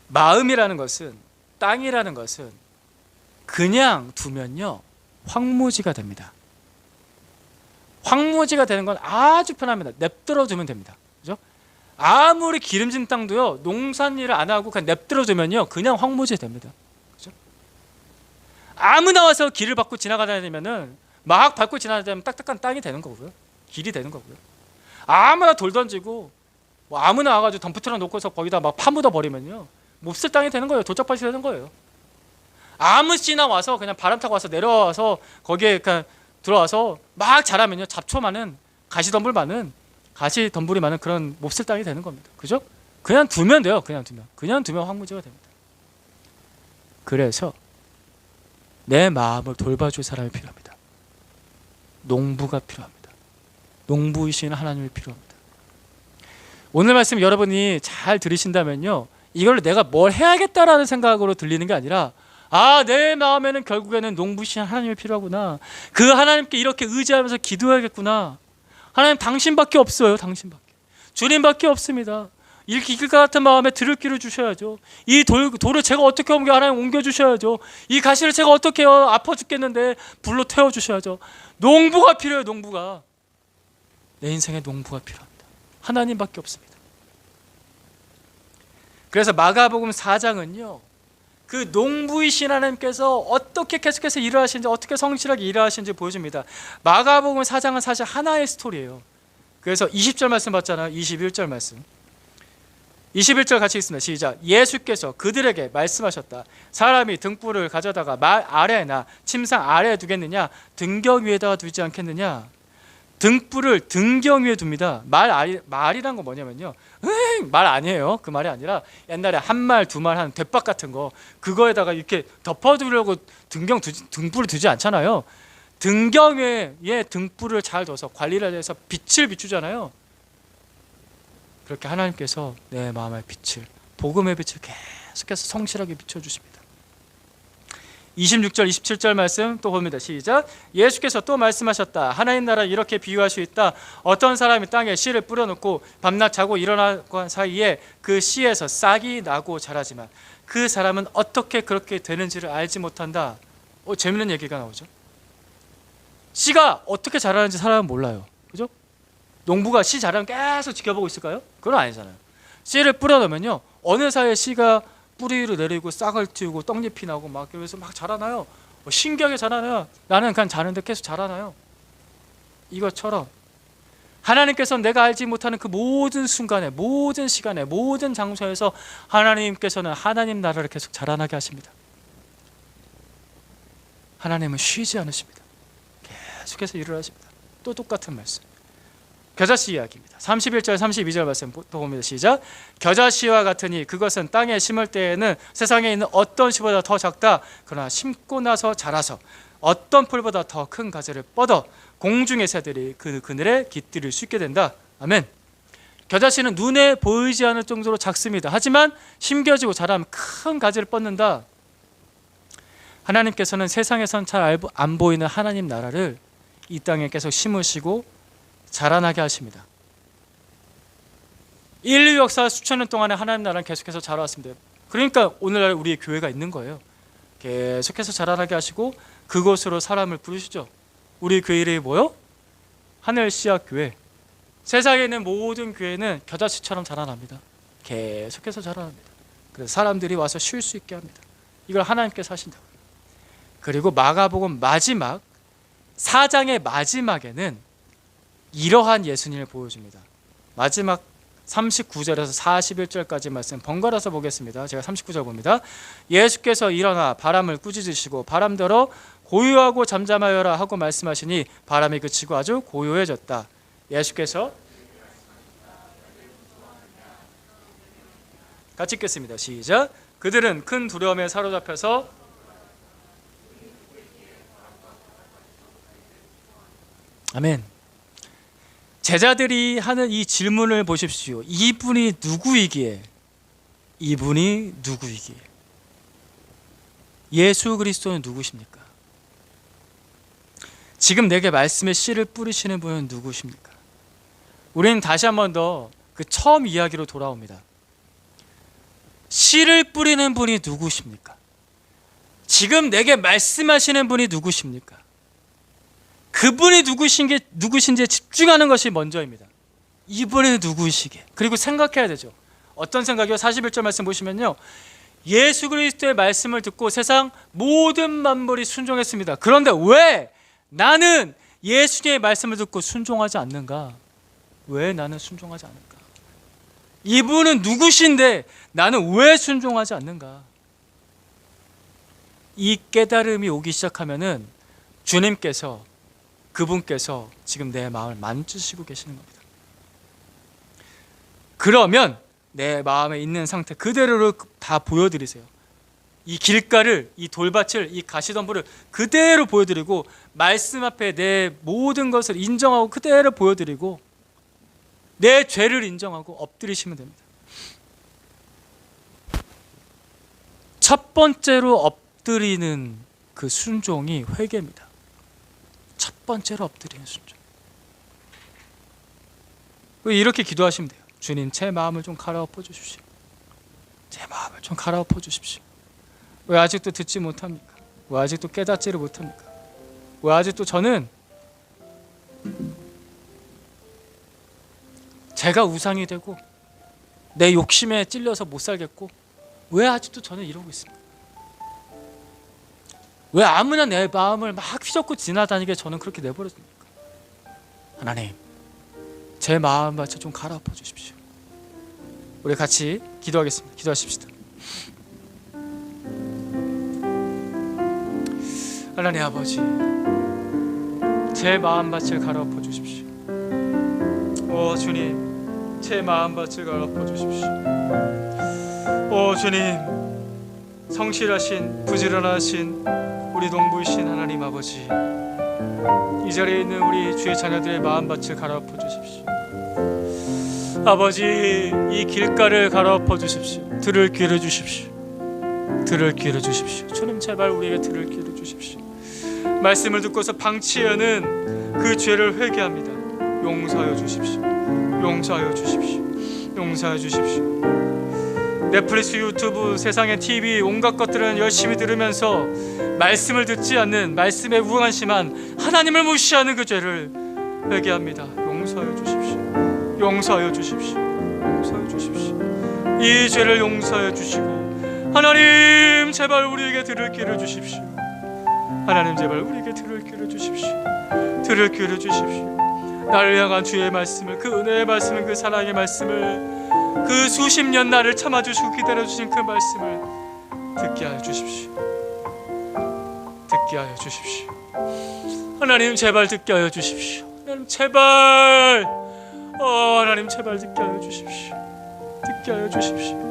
마음이라는 것은, 땅이라는 것은 그냥 두면요 황무지가 됩니다. 황무지가 되는 건 아주 편합니다. 냅들어 두면 됩니다. 그죠? 아무리 기름진 땅도요 농산일을 안 하고 그냥 냅들어 두면요 그냥 황무지 됩니다. 그죠? 아무나 와서 길을 밟고 지나가다니면은 막 밟고 지나다니면 딱딱한 땅이 되는 거고요, 길이 되는 거고요. 아무나 돌 던지고 뭐 아무나 와가지고 덤프트럭 놓고서 거기다 막 파묻어 버리면요 몹쓸 땅이 되는 거예요. 돌짝밭이 되는 거예요. 아무 씨나 와서 그냥 바람 타고 와서 내려와서 거기에 그냥 들어와서 막 자라면요 잡초 많은, 가시덤불 많은, 가시덤불이 많은 그런 몹쓸 땅이 되는 겁니다. 그죠? 그냥 두면 돼요. 그냥 두면 황무지가 됩니다. 그래서 내 마음을 돌봐줄 사람이 필요합니다. 농부가 필요합니다. 농부이신 하나님이 필요합니다. 오늘 말씀 여러분이 잘 들으신다면요 이걸로 내가 뭘 해야겠다라는 생각으로 들리는 게 아니라 내 마음에는 결국에는 농부신 하나님이 필요하구나. 그 하나님께 이렇게 의지하면서 기도해야겠구나. 하나님 당신밖에 없어요. 당신밖에. 주님밖에 없습니다. 이렇게 이길 것 같은 마음에 들을 길을 주셔야죠. 이 돌을 제가 어떻게 하나님 옮겨주셔야죠. 이 가시를 제가 어떻게 해요. 아파 죽겠는데 불로 태워주셔야죠. 농부가 필요해요. 농부가. 내 인생에 농부가 필요합니다. 하나님밖에 없습니다. 그래서 마가복음 4장은요 그 농부이신 하나님께서 어떻게 계속해서 일을 하시는지, 어떻게 성실하게 일을 하시는지 보여줍니다. 마가복음 4장은 사실 하나의 스토리예요. 그래서 20절 말씀 봤잖아요. 21절 말씀. 21절 같이 읽습니다. 시작. 예수께서 그들에게 말씀하셨다. 사람이 등불을 가져다가 말 아래나 침상 아래에 두겠느냐, 등경 위에다가 두지 않겠느냐. 등불을 등경 위에 둡니다. 말이란 건 뭐냐면요 말 아니에요. 그 말이 아니라 옛날에 한 말 두 말 한 대박 같은 거 그거에다가 이렇게 덮어두려고 등불을 두지 않잖아요. 등경 위에 등불을 잘 둬서 관리를 해서 빛을 비추잖아요. 그렇게 하나님께서 내 마음의 빛을, 복음의 빛을 계속해서 성실하게 비춰주십니다. 26절 27절 말씀 또 봅니다. 시작. 예수께서 또 말씀하셨다. 하나님 나라 이렇게 비유할 수 있다. 어떤 사람이 땅에 씨를 뿌려놓고 밤낮 자고 일어나고 사이에 그 씨에서 싹이 나고 자라지만 그 사람은 어떻게 그렇게 되는지를 알지 못한다. 재밌는 얘기가 나오죠. 씨가 어떻게 자라는지 사람은 몰라요. 그죠? 농부가 씨 자라는 계속 지켜보고 있을까요? 그건 아니잖아요. 씨를 뿌려놓으면요, 어느 사이에 씨가 뿌리를 내리고 싹을 틔우고 떡잎이 나고 막 그래서 막 자라나요. 신기하게 자라나요. 나는 그냥 자는데 계속 자라나요. 이것처럼 하나님께서는 내가 알지 못하는 그 모든 순간에, 모든 시간에, 모든 장소에서 하나님께서는 하나님 나라를 계속 자라나게 하십니다. 하나님은 쉬지 않으십니다. 계속해서 일을 하십니다. 또 똑같은 말씀, 겨자씨 이야기입니다. 31절 32절 말씀 또 봅니다. 시작. 겨자씨와 같으니 그것은 땅에 심을 때에는 세상에 있는 어떤 씨보다 더 작다. 그러나 심고 나서 자라서 어떤 풀보다 더 큰 가지를 뻗어 공중의 새들이 그 그늘에 깃들일 수 있게 된다. 아멘. 겨자씨는 눈에 보이지 않을 정도로 작습니다. 하지만 심겨지고 자라면 큰 가지를 뻗는다. 하나님께서는 세상에선 잘 안 보이는 하나님 나라를 이 땅에 계속 심으시고 자라나게 하십니다. 인류 역사 수천 년 동안에 하나님 나라는 계속해서 자라왔습니다. 그러니까 오늘날 우리의 교회가 있는 거예요. 계속해서 자라나게 하시고 그곳으로 사람을 부르시죠. 우리 교회 이름이 뭐요? 하늘씨앗교회. 세상에 있는 모든 교회는 겨자씨처럼 자라납니다. 계속해서 자라납니다. 그래서 사람들이 와서 쉴 수 있게 합니다. 이걸 하나님께서 하신다고요. 그리고 마가복음 마지막 4장의 마지막에는 이러한 예수님을 보여줍니다. 마지막 39절에서 41절까지 말씀 번갈아서 보겠습니다. 제가 39절 봅니다. 예수께서 일어나 바람을 꾸짖으시고 바람들어 고요하고 잠잠하여라 하고 말씀하시니 바람이 그치고 아주 고요해졌다. 예수께서 같이 읽겠습니다. 시작. 그들은 큰 두려움에 사로잡혀서 아멘. 제자들이 하는 이 질문을 보십시오. 이분이 누구이기에? 이분이 누구이기에? 예수 그리스도는 누구십니까? 지금 내게 말씀의 씨를 뿌리시는 분은 누구십니까? 우리는 다시 한 번 더 그 처음 이야기로 돌아옵니다. 씨를 뿌리는 분이 누구십니까? 지금 내게 말씀하시는 분이 누구십니까? 그분이 누구신지에 집중하는 것이 먼저입니다. 이분이 누구시게? 그리고 생각해야 되죠. 어떤 생각이요? 41절 말씀 보시면요, 예수 그리스도의 말씀을 듣고 세상 모든 만물이 순종했습니다. 그런데 왜 나는 예수님의 말씀을 듣고 순종하지 않는가? 왜 나는 순종하지 않을까? 이분은 누구신데 나는 왜 순종하지 않는가? 이 깨달음이 오기 시작하면은 주님께서, 그분께서 지금 내 마음을 만지시고 계시는 겁니다. 그러면 내 마음에 있는 상태 그대로를 다 보여드리세요. 이 길가를, 이 돌밭을, 이 가시덤불을 그대로 보여드리고 말씀 앞에 내 모든 것을 인정하고 그대로 보여드리고 내 죄를 인정하고 엎드리시면 됩니다. 첫 번째로 엎드리는 그 순종이 회개입니다. 첫 번째로 엎드리는 순종. 이렇게 기도하시면 돼요. 주님, 제 마음을 좀 갈아엎어 주십시오. 제 마음을 좀 갈아엎어 주십시오. 왜 아직도 듣지 못합니까? 왜 아직도 깨닫지를 못합니까? 왜 아직도 저는 제가 우상이 되고 내 욕심에 찔려서 못 살겠고 왜 아직도 저는 이러고 있습니까? 왜 아무나 내 마음을 막 휘젓고 지나다니게 저는 그렇게 내버려둡니까? 하나님, 제 마음밭을 좀 갈아엎어 주십시오. 우리 같이 기도하겠습니다. 기도하십시다. 하나님 아버지, 제 마음밭을 갈아엎어 주십시오. 오 주님, 제 마음밭을 갈아엎어 주십시오. 오 주님, 성실하신 부지런하신 우리 농부이신 하나님 아버지, 이 자리에 있는 우리 주의 자녀들의 마음밭을 갈아엎어 주십시오. 아버지, 이 길가를 갈아엎어 주십시오. 들을 귀를 주십시오. 들을 귀를 주십시오. 주님 제발 우리에게 들을 귀를 주십시오. 말씀을 듣고서 방치하는 그 죄를 회개합니다. 용서하여 주십시오. 용서하여 주십시오. 용서하여 주십시오. 넷플릭스, 유튜브, 세상의 TV 온갖 것들은 열심히 들으면서 말씀을 듣지 않는, 말씀에 무관심한 하나님을 무시하는 그 죄를 회개합니다. 용서하여 주십시오. 용서하여 주십시오. 용서하여 주십시오. 이 죄를 용서하여 주시고 하나님 제발 우리에게 들을 귀를 주십시오. 하나님 제발 우리에게 들을 귀를 주십시오. 들을 귀를 주십시오. 나를 향한 주의 말씀을, 그 은혜의 말씀을, 그 사랑의 말씀을, 그 수십 년 나를 참아주시고 기다려주신 그 말씀을 듣게 하여 주십시오. 듣게 하여 주십시오. 하나님 제발 듣게 하여 주십시오. 하나님 제발, 하나님 제발 듣게 하여 주십시오. 듣게 하여 주십시오.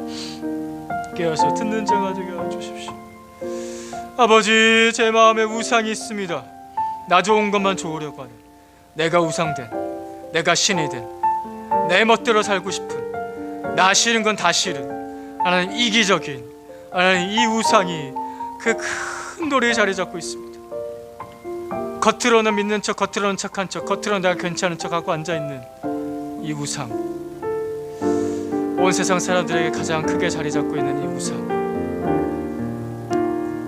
깨어서 듣는 자가 되게 하여 주십시오. 아버지, 제 마음에 우상이 있습니다. 나 좋은 것만 좋으려고 하는, 내가 우상된, 내가 신이 된, 내 멋대로 살고 싶은, 나 싫은 건 다 싫은 하나님, 이기적인 하나님, 이 우상이 그 큰 돌에 자리 잡고 있습니다. 겉으로는 믿는 척, 겉으로는 착한 척, 겉으로는 내가 괜찮은 척하고 앉아있는 이 우상, 온 세상 사람들에게 가장 크게 자리 잡고 있는 이 우상,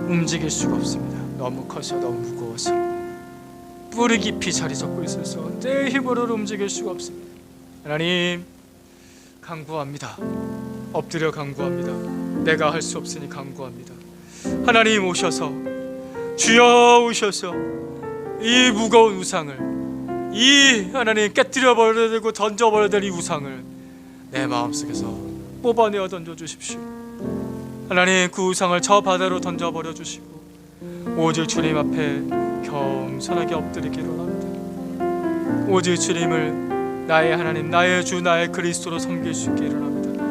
움직일 수가 없습니다. 너무 커서, 너무 무거워서, 뿌리 깊이 자리 잡고 있어서 내 힘으로 움직일 수가 없습니다. 하나님 간구합니다. 엎드려 간구합니다. 내가 할 수 없으니 간구합니다. 하나님 오셔서, 주여 오셔서 이 무거운 우상을, 이 하나님 깨뜨려 버려야 되고 던져 버려야 될 이 우상을 내 마음속에서 뽑아내어 던져 주십시오. 하나님 그 우상을 저 바다로 던져 버려 주시고 오직 주님 앞에 겸손하게 엎드리기를 원합니다. 오직 주님을 나의 하나님, 나의 주, 나의 그리스도로 섬길 수 있기를 합니다.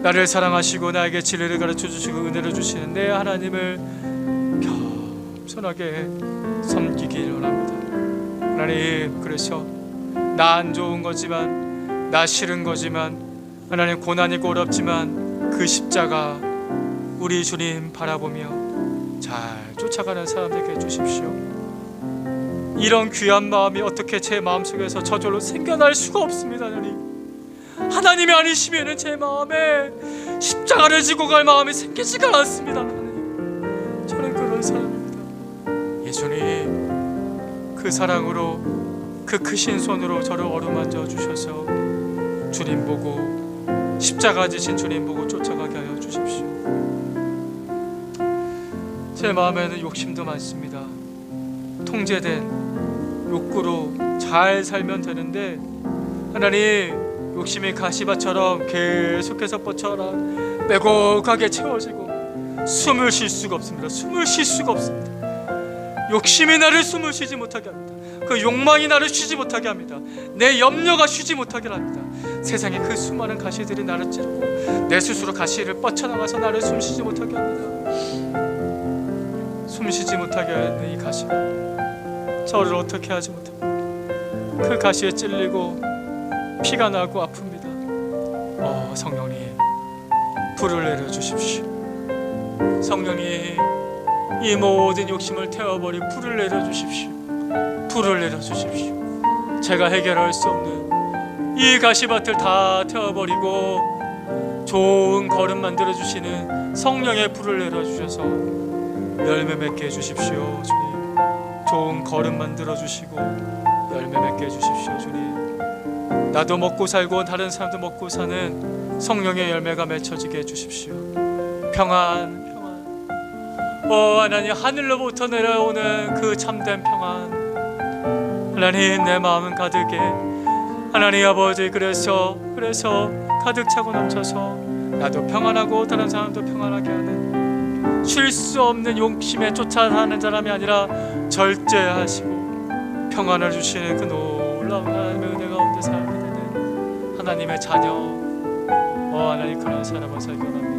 나를 사랑하시고 나에게 진리를 가르쳐 주시고 은혜를 주시는 내 하나님을 겸손하게 섬기기를 원합니다. 하나님, 그래서 나 안 좋은 거지만, 나 싫은 거지만, 하나님 고난이고 어렵지만 그 십자가 우리 주님 바라보며 잘 쫓아가는 사람들에게 해주십시오. 이런 귀한 마음이 어떻게 제 마음속에서 저절로 생겨날 수가 없습니다. 하나님이 아니시면 제 마음에 십자가를 지고 갈 마음이 생기지가 않습니다. 하나님, 저는 그런 사람입니다. 예수님 그 사랑으로, 그 크신 손으로 저를 어루만져 주셔서 주님 보고, 십자가 지신 주님 보고 쫓아가게 하여 주십시오. 제 마음에는 욕심도 많습니다. 통제된 욕구로 잘 살면 되는데 하나님, 욕심이 가시밭처럼 계속해서 뻗쳐라 빼곡하게 채워지고 숨을 쉴 수가 없습니다. 숨을 쉴 수가 없습니다. 욕심이 나를 숨을 쉬지 못하게 합니다. 그 욕망이 나를 쉬지 못하게 합니다. 내 염려가 쉬지 못하게 합니다. 세상에 그 수많은 가시들이 나를 찌르고 내 스스로 가시를 뻗쳐나가서 나를 숨쉬지 못하게 합니다. 숨쉬지 못하게 하는 이 가시, 저를 어떻게 하지 못합니다. 그 가시에 찔리고 피가 나고 아픕니다. 성령님 불을 내려주십시오. 성령님 이 모든 욕심을 태워버린 불을 내려주십시오. 불을 내려주십시오. 제가 해결할 수 없는 이 가시밭을 다 태워버리고 좋은 걸음 만들어주시는 성령의 불을 내려주셔서 열매 맺게 해주십시오. 주님, 좋은 걸음 만들어주시고 열매 맺게 해주십시오. 주님, 나도 먹고 살고 다른 사람도 먹고 사는 성령의 열매가 맺혀지게 해주십시오. 평안, 하나님, 하늘로부터 내려오는 그 참된 평안, 하나님 내 마음은 가득해. 하나님 아버지, 그래서 가득 차고 넘쳐서 나도 평안하고 다른 사람도 평안하게 하는, 쉴 수 없는 욕심에 쫓아가는 사람이 아니라 절제하시고 평안을 주시는 그 놀라운 하나님의 은혜 가운데 살게 되는 하나님의 자녀, 하나님, 그런 사람을 살게 원합니다.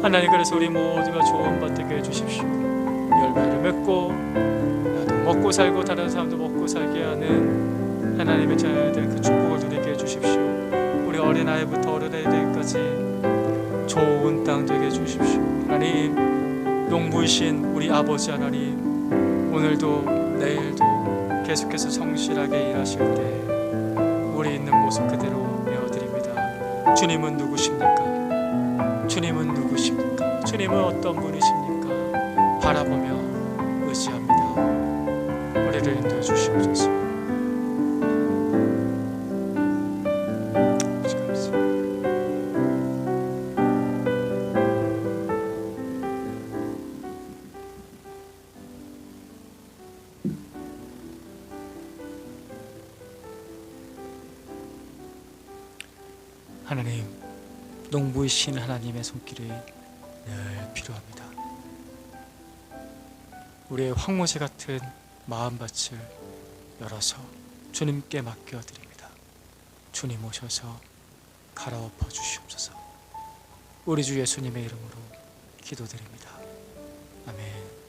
하나님, 그래서 우리 모두가 좋은 밭 되게 해주십시오. 열매를 맺고 나도 먹고 살고 다른 사람도 먹고 살게 하는 하나님의 자녀들, 그 축복을 누리게 해주십시오. 우리 어린아이부터 어른아이들까지 좋은 좋은 땅 되게 해주십시오. 하나님, 농부이신 우리 아버지 하나님, 오늘도 내일도 계속해서 성실하게 일하실 때 우리 있는 모습 그대로 내어드립니다. 주님은 누구십니까? 주님은 누구십니까? 주님은 어떤 분이십니까? 바라보며 의지합니다. 우리를 인도해 주시옵소서. 하나님, 농부이신 하나님의 손길이 늘 필요합니다. 우리의 황무지 같은 마음밭을 열어서 주님께 맡겨드립니다. 주님 오셔서 갈아엎어 주시옵소서. 우리 주 예수님의 이름으로 기도드립니다. 아멘.